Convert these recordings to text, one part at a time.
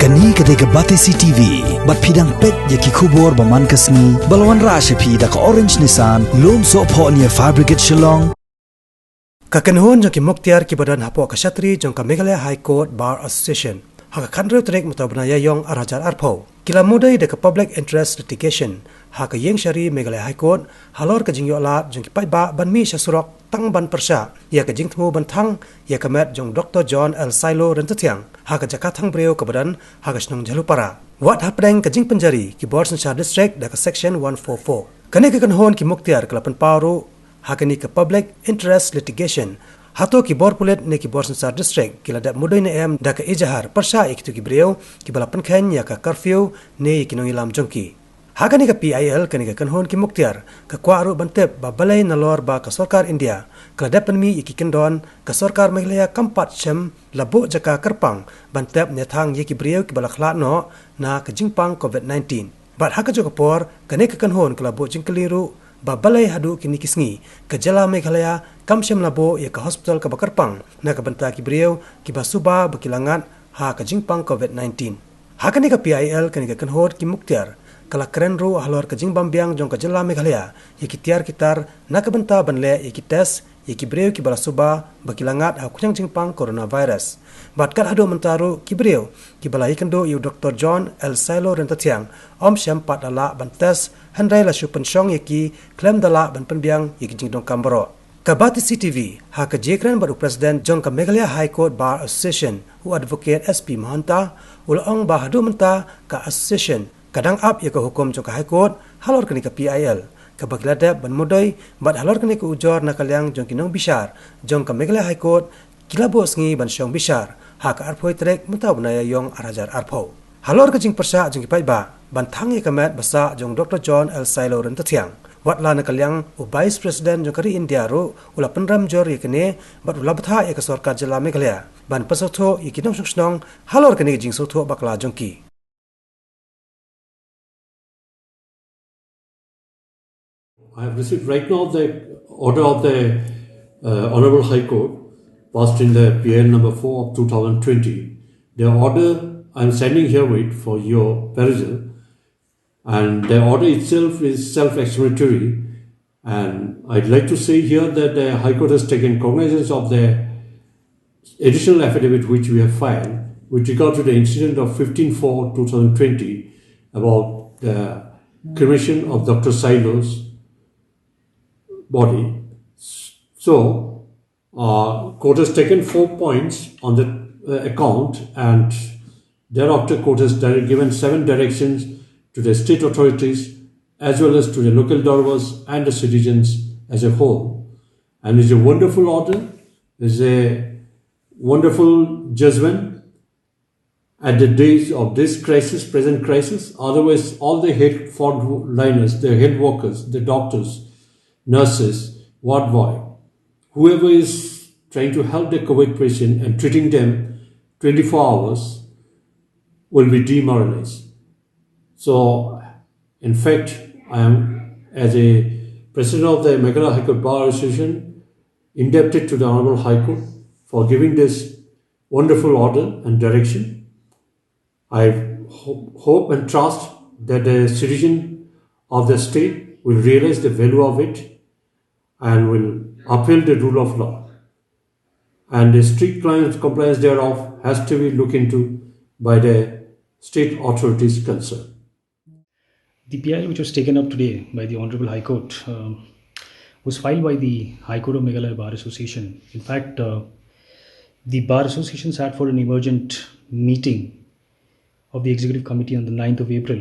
Kani kadega Batisi TV, bat pidang pet yaki kubor baman kasni, balwan rasha pi da ka orange nisan, lom so po niya fabricate shillong. Kakanhon jong ki Muktiar ki badan hapo kashatri jong ka Meghalaya High Court Bar Association. Haka kanrew trek mutabnaya yong arajar arpo. Kila Mudui de ka public interest litigation. Haka yeng syari Meghalaya High Court halor ka jing yolat jong ki Paidbah ban mi syasurok Thang ban Pyrshah. Ya ka jing thu ban Thang ya ka met jong Dr. John Sailo Ryntathiang. Haka jakat Thang breu ka badan haka snong jalupara. Wat hapdeng ka jing penjari ki Bor Sanchar District da ka section 144. Kani ka kanhon ki Muktiar kalapan paru hakani ka public interest litigation hato ki bor pulet ne ki Bor Sanchar District kila da Mudui ne em da ka ijahar Pyrshah ik tu ki breu ki balapan khen ya ka curfew ne ki nong ilam jongki hakani ka PIL kani ka kanhon ki Muktiar ka kwaru bantep ba balai nalor ba ka sarkar India kala da panmi iki kendon ka sarkar Meghalaya kampat chem labo jaka kerpang bantep ne thang ye ki breu ki balakhla no na ka jingpang COVID-19 bat haka jo kapor kani ka kanhon kala bo jingkeliru ba balai hadu kini kisngi ke jala Meghalaya kamsem labo ya ke hospital ke bakarpang na ke benta ki breu ki basuba bakilangat ha ke jingpang COVID-19 ha kani ka PIL kani ka kanhod ki Muktiar kala keren ru halor ke jingbambiang jong ke jala Meghalaya ya ki tiar kitar na ke benta banle ya ki tes ya ki breu ki balasuba bakilangat ha kunyang jingpang coronavirus bat kat hadu mentaru ki breu ki balai kendo yu Dr. John Sailo Ryntathiang om syam pat ala bantes handai la shu pensyong yaki klem dala ban penbiang yaki jingdong kambaro ka Batisi TV ha ka jekran baru president jong ka Meghalaya High Court Bar Association hu advocate SP Mahanta ulong ba hadu menta ka association kadang up ya ka hukum jong ka High Court halor kani ka PIL ka baglada ban Mudui bat halor kani ka ujor na kalyang jong kinong bishar jong ka Meghalaya High Court kilabos ngi ban syong bishar ha ka arphoi trek mutaw na yong arajar arpho halor ka jing Pyrshah jong ki Paidbah ban Thang ye kamet basa jong Dr. John Sailo Ryntathiang wat la na kalyang u vice president jong kari India ro ula penram jor ye kene bat ula batha ye ka sarkar jala Meghalaya ban pasotho ye kinong snong halor kani jing sotho bakla jong ki I have received right now the order of the Honorable High Court passed in the PL number 4 of 2020. The order I am sending here with for your perusal, and the order itself is self-explanatory, and I'd like to say here that the High Court has taken cognizance of the additional affidavit which we have filed with regard to the incident of 15/4/2020 about the cremation of Dr. Sailo's body. So, court has taken 4 points on the account, and thereafter court has given 7 directions to the state authorities as well as to the local Dorwas and the citizens as a whole. And it's a wonderful order, it's a wonderful judgment at the days of this crisis, present crisis. Otherwise, all the head frontliners, the health workers, the doctors, nurses, ward boy, whoever is trying to help the COVID patient and treating them 24 hours will be demoralized. So, in fact, I am, as a president of the Meghalaya High Court Bar Association, indebted to the Honorable High Court for giving this wonderful order and direction. I hope and trust that the citizen of the state will realize the value of it and will uphold the rule of law. And the strict compliance thereof has to be looked into by the state authorities concerned. The PIL which was taken up today by the Honorable High Court was filed by the High Court of Meghalaya Bar Association. In fact, the Bar Association sat for an emergent meeting of the Executive Committee on the 9th of April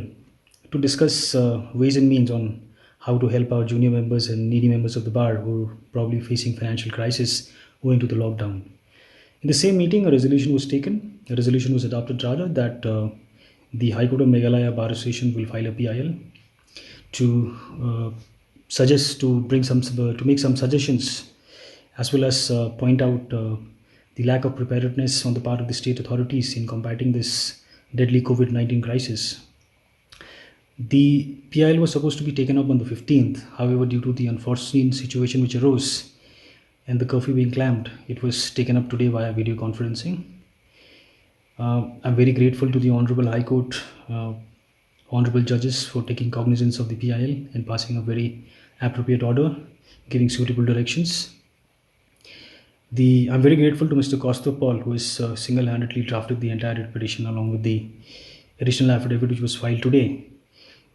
to discuss ways and means on how to help our junior members and needy members of the bar who are probably facing financial crisis owing to the lockdown. In the same meeting, a resolution was taken. A resolution was adopted rather that the High Court of Meghalaya Bar Association will file a PIL to make some suggestions as well as point out the lack of preparedness on the part of the state authorities in combating this deadly COVID-19 crisis. The PIL was supposed to be taken up on the 15th. However, due to the unforeseen situation which arose and the curfew being clamped, it was taken up today via video conferencing. I'm very grateful to the Honorable High Court, Honorable Judges for taking cognizance of the PIL and passing a very appropriate order, giving suitable directions. I'm very grateful to Mr. Kostopal, who has single-handedly drafted the entire petition along with the additional affidavit which was filed today,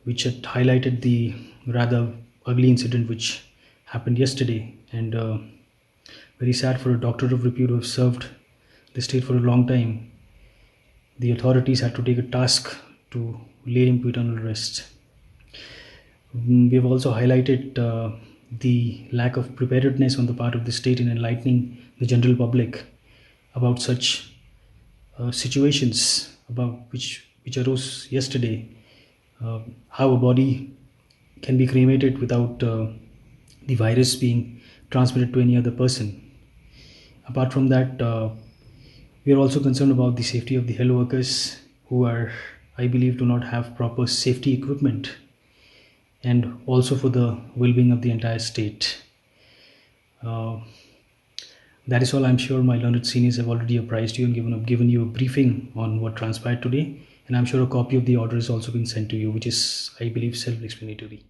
which had highlighted the rather ugly incident which happened yesterday, and very sad for a doctor of repute who have served the state for a long time. The authorities had to take a task to lay him to eternal rest. We have also highlighted the lack of preparedness on the part of the state in enlightening the general public about such situations about which arose yesterday. How a body can be cremated without the virus being transmitted to any other person. Apart from that, we are also concerned about the safety of the health workers who are, I believe, do not have proper safety equipment, and also for the well-being of the entire state. That is all. I'm sure my learned seniors have already apprised you and given you a briefing on what transpired today, and I'm sure a copy of the order has also been sent to you, which is, I believe, self-explanatory.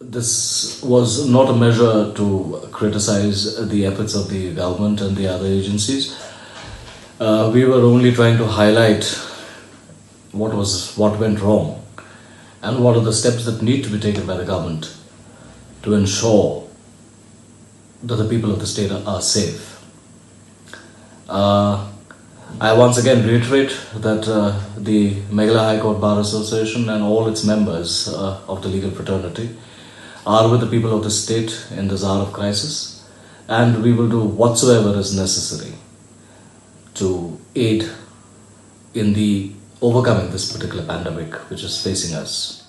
This was not a measure to criticize the efforts of the government and the other agencies. We were only trying to highlight what went wrong and what are the steps that need to be taken by the government to ensure that the people of the state are safe. I once again reiterate that the Meghalaya High Court Bar Association and all its members of the legal fraternity are with the people of the state in this hour of crisis, and we will do whatsoever is necessary to aid in the overcoming this particular pandemic which is facing us.